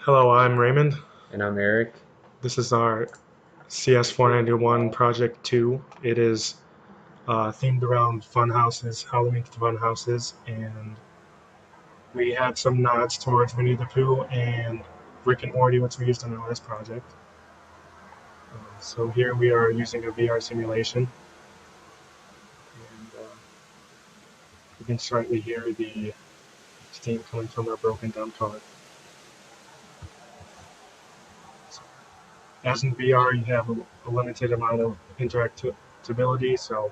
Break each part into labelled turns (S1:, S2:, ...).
S1: Hello, I'm Raymond.
S2: And I'm Eric.
S1: This is our CS491 Project 2. It is themed around fun houses, Halloween fun houses, and we had some nods towards Winnie the Pooh and Rick and Morty, which we used on our last project. So here we are using a VR simulation, and you can slightly hear the steam coming from our broken down car. So, as in VR, you have a limited amount of interactability, so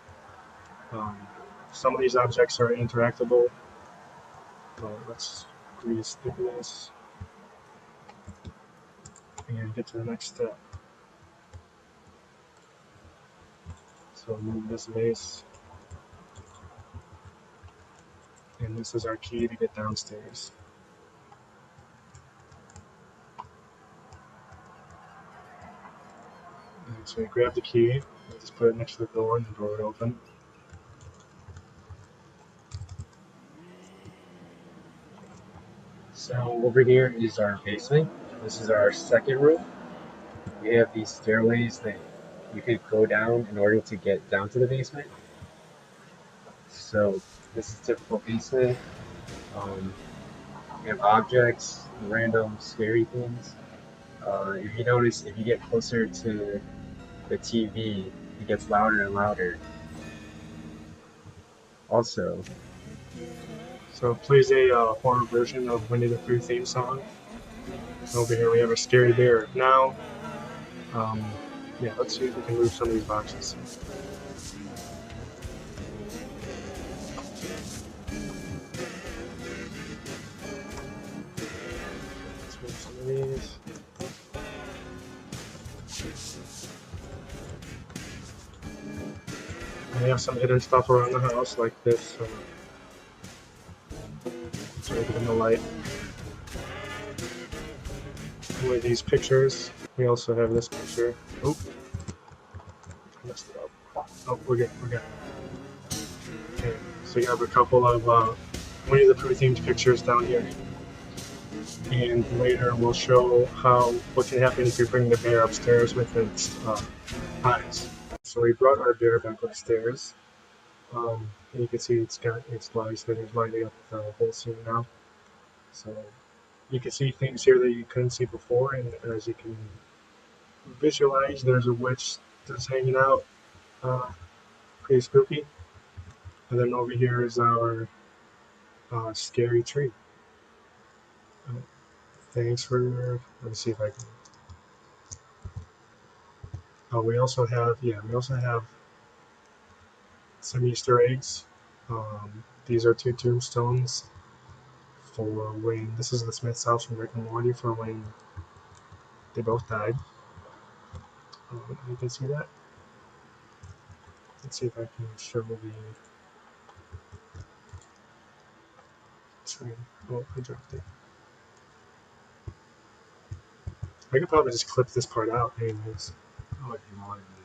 S1: Um, some of these objects are interactable. Let's skip this and get to the next step. So move this vase, and this is our key to get downstairs. And so we grab the key, and just put it next to the door, and the door would open.
S2: So over here is our basement. This is our second room. We have these stairways that you could go down in order to get down to the basement. So this is typical basement. Um, we have objects, random scary things. If you notice, if you get closer to the TV, it gets louder and louder. Also,
S1: So it plays a horror version of Winnie the Pooh theme song. Over here we have a scary bear. Now, um, yeah, let's see if we can move some of these boxes. Let's move some of these. And we have some hidden stuff around the house, like this. Let's make it in the light. With these pictures, we also have this picture. Oh, messed it up. Oh, we're good. We're good. Okay, so you have a couple of Winnie the Pooh themed pictures down here, and later we'll show what can happen if you bring the bear upstairs with its eyes. So we brought our bear back upstairs. And you can see it's got its lights that is lighting up the whole scene now. So you can see things here that you couldn't see before, and as you can visualize, there's a witch that's hanging out, pretty spooky. And then over here is our scary tree. Uh, thanks for. Let me see if I can. Oh, we also have some Easter eggs. These are two tombstones for when this is the Smith's house from Rick and Morty for when they both died. You can see that. Let's see if I can show the screen. Oh, I dropped it. I could probably just clip this part out, anyways.
S2: oh, if you want to do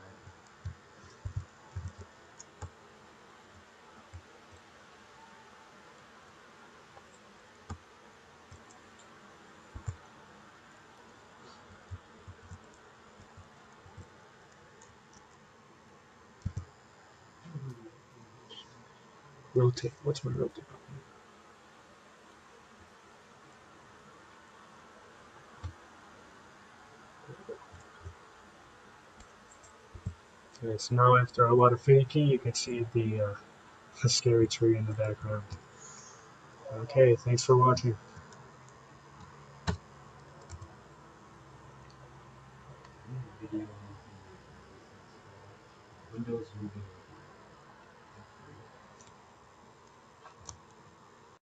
S1: Rotate. What's my rotate button? Okay, so now after a lot of finicking, you can see the scary tree in the background. Okay, thanks for watching.
S2: video. Windows moving.